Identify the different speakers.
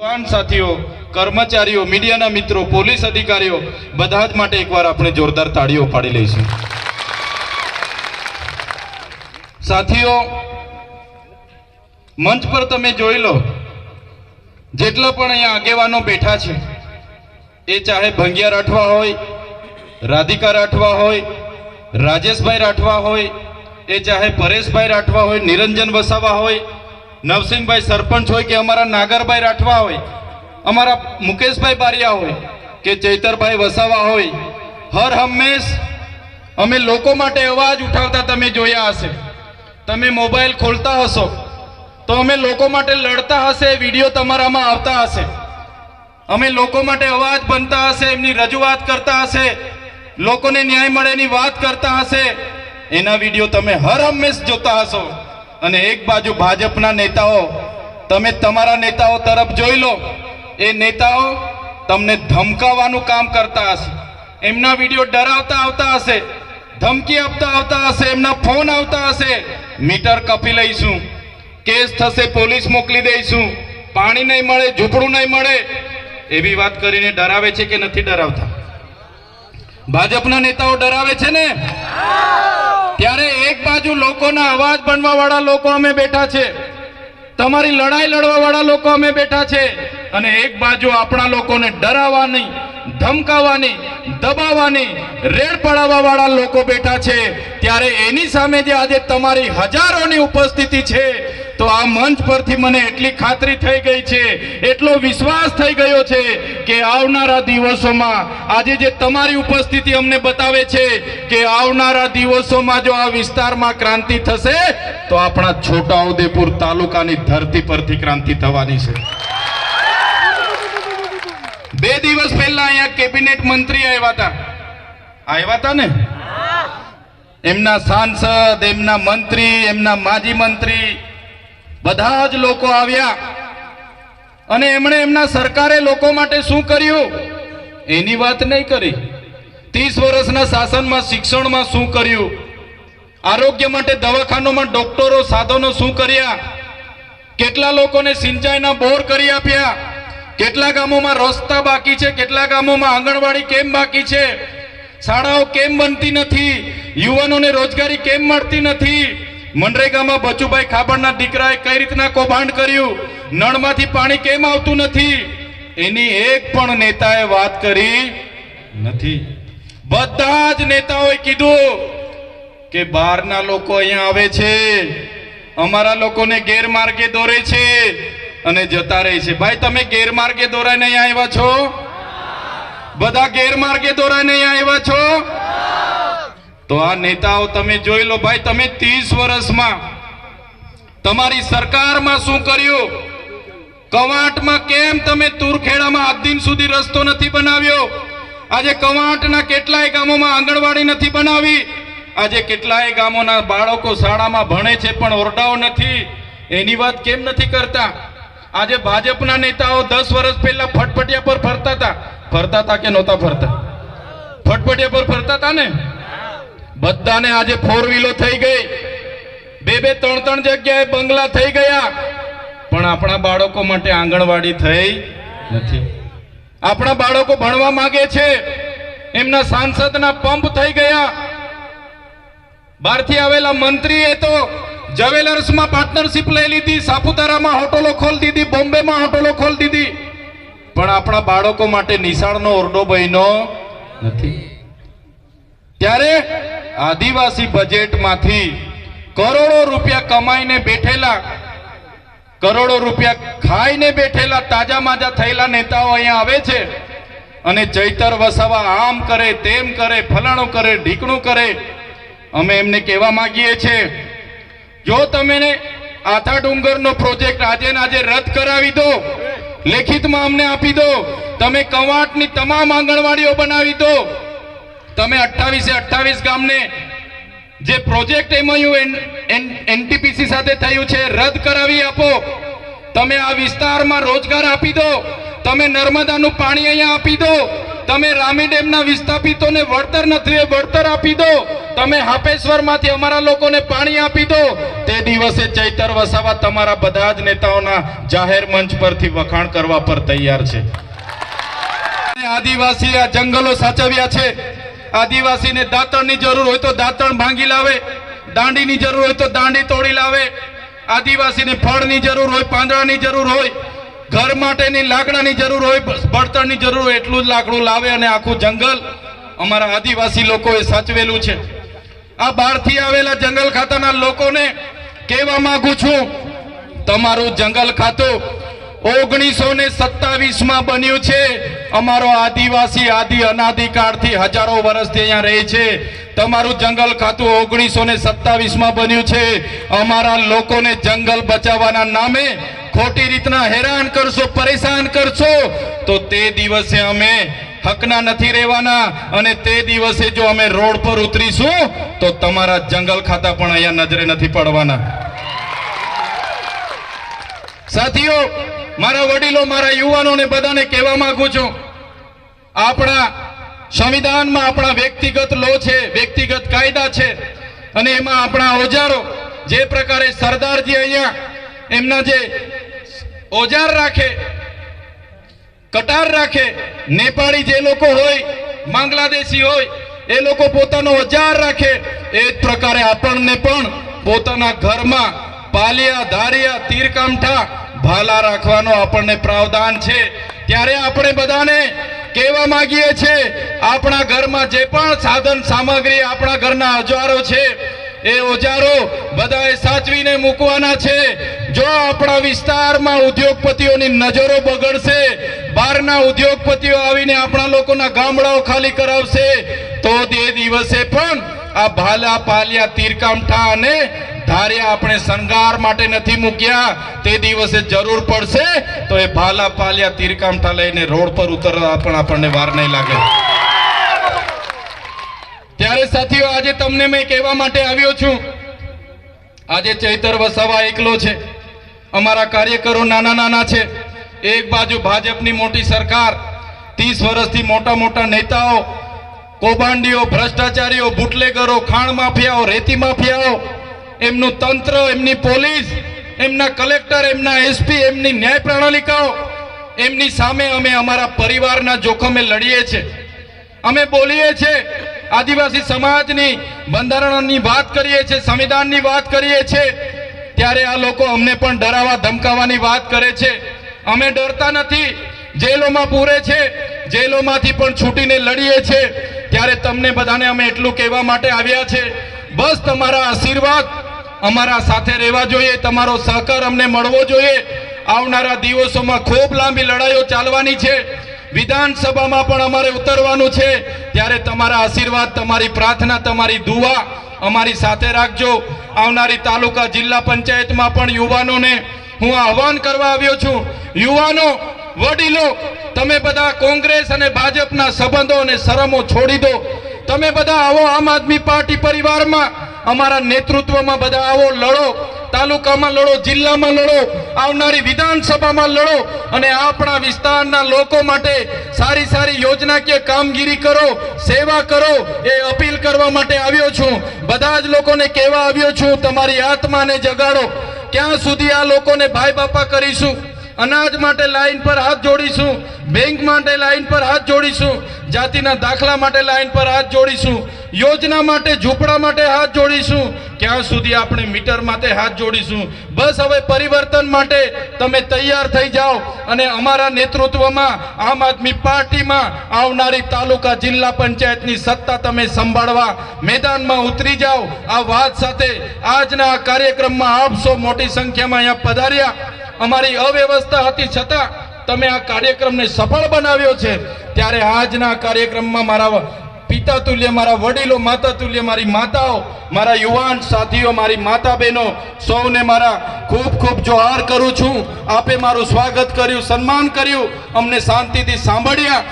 Speaker 1: जवान साथीओ, कर्मचारीओ, मीडियाना मित्रों, पोलीस अधिकारीओ बधा ज माटे एकवार आपणे जोरदार ताळीओ पाडी लईशुं। साथीओ, मंच पर तमे जोई लो, जेटला पण अहींया आगेवानो बेठा छे, ए चाहे भंगिया राठवा होय, राधिका राठवा होय, राजेशभाई राठवा होय, ए चाहे परेशभाई राठवा होय, निरंजन वसावा होय, नवसिंहभाई सरपंच होय के अमरा नागरभाई राठवा होय, अमरा मुकेशभाई बारिया होय के चैतरभाई वसावा होय, हर हमेश अमे लोको माटे अवाज उठावता तमे जोया हशे। तमे मोबाइल खोलता हशो तो अमे लोको माटे लड़ता हशे, विडियो तमारामां आवता हशे, अमे लोको माटे अवाज बनता हशे, एमनी रजूआत करता हशे, लोकोने न्याय मळेनी वात करता हशे, एना विडियो तमे हर हमेश जोता हशो। अने एक बाजू भाजपना नेताओ, तमे तमारा नेताओ तरफ जोई लो, ए नेताओ तमने धमकावानुं काम करता हशे, एमना विडियो डरावता आवता हशे, धमकी आपता आवता हशे, एमना फोन आवता हशे, मीटर कपी लईशुं, केस थशे, पोलीस मोकली दईशुं, पाणी नहीं मळे, झूंपड़ुं नहीं मळे, एवी वात करीने डरावे छे के नथी डरावता? भाजपना नेताओ डरावे छे ने? त्यारे एक बाजू लोकोना अवाज बनवा वाळा लोको अमे बेठा छे, तमारी लड़ाई लड़वा वाळा लोको अमे बेठा छे, अने एक बाजू आपणा लोकोने डरावानी, धमकावानी, दबावानी, रेड पड़ावा वाळा लोको बेठा छे। त्यारे एनी सामे जे आजे तमारी हजारोनी उपस्थिति छे, तो आ मंच परथी मने एटली खातरी थई गई छे, एटलो विश्वास थई गयो छे के आवनारा दिवसोमां आजे जे तमारी उपस्थिति अमने बतावे छे के आवनारा दिवसोमां जो आ विस्तारमां क्रांति थशे तो आपणा छोटाउदेपुर तालुकानी धरती परथी क्रांति थवानी छे। 2 દિવસ પહેલા અહીંયા કેબિનેટ મંત્રી આવ્યા હતા ને, એમના સાંસદ, એમના મંત્રી, એમના માજી મંત્રી બધા જ લોકો આવ્યા અને એમણે એમના સરકારે લોકો માટે શું કર્યું એની વાત નહીં કરી। 30 વર્ષના શાસનમાં શિક્ષણમાં શું કર્યું, આરોગ્ય માટે દવાખાનામાં ડોક્ટરો, સાધનો શું કર્યા, કેટલા લોકોને સિંચાઈના બોર કરી આપ્યા, કેટલા ગામોમાં રસ્તા બાકી છે, કેટલા ગામોમાં આંગણવાડી કેમ બાકી છે, શાળાઓ કેમ બનતી નથી, યુવાનોને રોજગારી કેમ મળતી નથી, મનરેગામાં બચુભાઈ ખાબડના દીકરાએ કઈ રીતના કૌભાંડ કર્યું, નળમાંથી પાણી કેમ આવતું નથી, એની એક પણ નેતાએ વાત કરી નથી। બધા જ નેતાઓએ કીધું કે બહારના લોકો અહીંયા આવે છે, અમારા લોકોને ગેરમાર્ગે દોરે છે અને જતા રહે છે। ભાઈ તમે ગેરમાર્ગે દોરાઈને અહીંયા આવ્યા છો? બધા ગેરમાર્ગે દોરાઈને અહીંયા આવ્યા છો? તો આ નેતાઓ તમે જોઈ લો ભાઈ, તમે 30 વર્ષમાં તમારી સરકારમાં શું કર્યું? કવાંટમાં કેમ તમે તુરખેડામાં આજ દિન સુધી રસ્તો નથી બનાવ્યો? આજે કવાંટના કેટલાય ગામોમાં આંગણવાડી નથી બનાવી, આજે કેટલાય ગામોના બાળકો શાળામાં ભણે છે પણ ઓરડાઓ નથી, એની વાત કેમ નથી કરતા? આજે ભાજપના नेताओ 10 વર્ષ પહેલા ફટફટિયા પર ફરતા હતા કે નહોતા ફરતા? ફટફટિયા પર ફરતા હતા ને? બધાને આજે 4 વ્હીલો થઈ ગઈ, 2-2 3-3 જગ્યાએ બંગલા થઈ ગયા, પણ આપણા બાળકો માટે આંગણવાડી થઈ નથી। આપણા બાળકો ભણવા માંગે છે, એમના સાંસદના પંપ થઈ ગયા। બહારથી આવેલા મંત્રીએ તો ज्वेलर्स में पार्टनरशिप ले ली थी, सापुतारा में होटलो खोल दी थी, बॉम्बे में होटलो खोल दी थी, पण आपणा बाळको माटे निशाळनो ओरडो बन्यो नथी। त्यारे आदिवासी बजेट मांथी करोड़ों रुपया कमाईने बेठेला, करोड़ों रुपया खाईने बेठेला ताजा माजा थयेला नेताओ अहींया आवे छे अने चैतर वसावा आम करे, तेम करे, फलाणो करे, ढीकणुं करे। अमे एमने कहेवा मांगीए छे जो तमेने आथा डूंगरनो प्रोजेक्ट आजे ने आजे रद्द करावी दो, लेखित में अमने आपी दो, तमे कवांटनी तमाम आंगणवाड़ीओ बनावी दो, तमे 28 गामने जे प्रोजेक्ट एमओयू एनटीपीसी साथे थयुं छे रद्द करावी आपो, तमे आ विस्तारमां रोजगार आपी दो, तमे नर्मदानुं पाणी अहींया आपी दो, तमे रामी डेमना विस्थापितोने वळतर નથી વળતર આપી દો, તમે હાપેશ્વરમાંથી અમારા લોકોને પાણી આપી દો, તે દિવસે ચૈતર વસાવા તમારા બધા જ નેતાઓના જાહેર મંચ પરથી વખાણ કરવા પર તૈયાર છે. આદિવાસી આ જંગલો સાચવ્યા છે. આદિવાસીને દાંતણની જરૂર હોય તો દાંતણ ભાંગી લાવે, દાંડીની જરૂર હોય તો દાંડી તોડી લાવે, આદિવાસીને ફળની જરૂર હોય, પાંદડાની જરૂર હોય, ઘર માટેની લાકડાની જરૂર હોય, બળતણની જરૂર હોય, એટલું જ લાકડું લાવે અને આખું જંગલ અમારા આદિવાસી લોકોએ સાચવેલું છે. આ બહારથી આવેલા જંગલ ખાતાના લોકોને કહેવા માંગુ છું, તમારું જંગલ ખાતું 1927 માં બન્યું છે. અમારો આદિવાસી આદિ અનાદિકાળથી હજારો વર્ષથી અહીંયા રહે છે. તમારું જંગલ ખાતું 1927 માં બન્યું છે. અમારા લોકોને જંગલ બચાવવાના નામે ખોટી રીતના હેરાન કરશો, પરેશાન કરશો તો તે દિવસે અમે હકના નથી રહેવાના, અને તે દિવસે જો અમે રોડ પર ઉતરીશું તો તમારા જંગલ ખાતા પણ અહીંયા નજરે નથી પડવાના. સાથીઓ, મારા વડીલો, મારા યુવાનોને બધાને કહેવા માંગુ છું, આપણા સંવિધાનમાં આપણા વ્યક્તિગત લો છે, વ્યક્તિગત કાયદા છે, અને એમાં આપણા ઓજારો જે પ્રકારે સરદારજી અહીંયા એમના જે ઓજાર રાખે, કટાર રાખે, નેપાળી જે લોકો હોય, બાંગ્લાદેશી હોય, એ લોકો પોતાનો ઓજાર રાખે, એ જ પ્રકારે આપણને પણ પોતાના ઘરમાં પાલિયા, ધારિયા, તીરકામઠા, ભાલા રાખવાનો આપણને પ્રાવધાન છે. ત્યારે આપણે બધાને કહેવા માંગીએ છીએ, આપણા ઘરમાં જે પણ સાધન સામગ્રી, આપણા ઘરના ઓજારો છે, એ ઓજારો બધાએ સાચવીને મૂકવાના છે. જો આપણા વિસ્તારમાં ઉદ્યોગપતિઓની નજરો બગડશે, બહારના ઉદ્યોગપતિઓ આવીને આપણા લોકોના ગામડાઓ ખાલી કરાવશે, તો તે દિવસે પણ આ ભાલા, પાલિયા, તીરકામઠા અને ધારિયા આપણે શણગાર માટે નથી મૂક્યા. તે દિવસે જરૂર પડશે તો એ ભાલા, પાલિયા, તીરકામઠા લઈને રોડ પર ઉતરવા પણ આપણને વાર નહીં લાગે. ત્યારે સાથીઓ, આજે તમને મેં કહેવા માટે આવ્યો છું, આજે ચૈતર વસાવા એકલો છે, અમારા કાર્યકરો નાના નાના છે. એક બાજુ ભાજપની મોટી સરકાર, 30 વર્ષથી મોટા મોટા નેતાઓ, કૌભાંડીઓ, ભ્રષ્ટાચારીઓ, બુટલેગરો, ખાણ માફિયાઓ, રેતી માફિયાઓ, એમનું તંત્ર, એમની પોલીસ, એમના કલેક્ટર, એમના એસપી, એમની ન્યાય પ્રણાલિકાઓ, એમની સામે અમે અમારા પરિવારના જોખમે લડીએ છીએ. અમે બોલીએ છીએ, આદિવાસી સમાજની બંધારણની વાત કરીએ છીએ, સંવિધાનની વાત કરીએ છીએ, ત્યારે આ લોકો અમને પણ ડરાવવા, ધમકાવવાની વાત કરે છે. અમે ડરતા નથી, જેલોમાં પૂરે છે, જેલોમાંથી પણ છૂટીને લડીએ છીએ. ત્યારે તમને બધાને અમે એટલું કહેવા માટે આવ્યા છે, બસ તમારા આશીર્વાદ અમારા સાથે રહેવા જોઈએ, તમારો સહકાર અમને મળવો જોઈએ. આવનારા દિવસોમાં ખૂબ લાંબી લડાઈઓ ચાલવાની છે, વિધાનસભામાં પણ અમારે ઉતરવાનું છે. ત્યારે તમારા આશીર્વાદ, તમારી પ્રાર્થના, તમારી દુઆ અમારી સાથે રાખજો. આવનારી તાલુકા, જિલ્લા પંચાયતમાં પણ યુવાનોને હું આહવાન કરવા આવ્યો છું, યુવાનો, વડીલો, તમે બધા કોંગ્રેસ અને ભાજપના સંબંધો અને શરમો છોડી દો. તમે બધા આવો આમ આદમી પાર્ટી પરિવારમાં, અમારા નેતૃત્વમાં બધા આવો, લડો, તાલુકામાં લડો, જિલ્લામાં લડો, આવનારી વિધાનસભામાં લડો, અને આપણા વિસ્તારના લોકો માટે સારી સારી યોજનાકીય કામગીરી કરો, સેવા કરો, એ અપીલ કરવા માટે આવ્યો છું. બધા જ લોકોને કહેવા આવ્યો છું, તમારી આત્માને જગાડો. ક્યાં સુધી આ લોકોને ભાઈ બાપા કરીશું? અનાજ માટે લાઈન પર હાથ જોડીશું, બેંક માટે લાઈન પર હાથ જોડીશું, જાતિના દાખલા માટે લાઈન પર હાથ જોડીશું, યોજના માટે, ઝૂંપડા માટે હાથ જોડીશું. ક્યાં સુધી આપણે મીટર માટે હાથ જોડીશું? બસ હવે પરિવર્તન માટે તમે તૈયાર થઈ જાઓ, અને અમારા નેતૃત્વમાં આમ આદમી પાર્ટીમાં આવનારી તાલુકા, જિલ્લા પંચાયતની સત્તા તમે સંભાળવા મેદાનમાં ઉતરી જાઓ. આ વાત સાથે આજના આ કાર્યક્રમમાં આપ સૌ મોટી સંખ્યામાં અહીંયા પધાર્યા. અમારી અવ્યવસ્થા હતી છતાં તમે આ કાર્યક્રમને સફળ બનાવ્યો છે. ત્યારે આજના કાર્યક્રમમાં મારા પિતા તુલ્ય, મારા વડીલો, માતા તુલ્ય, મારી માતાઓ, મારા યુવાન સાથીઓ, મારી માતા બહેનો, સૌને મારા ખૂબ ખૂબ જોહાર કરું છું. આપે મારું સ્વાગત કર્યું, સન્માન કર્યું, અમને શાંતિથી સાંભળ્યા.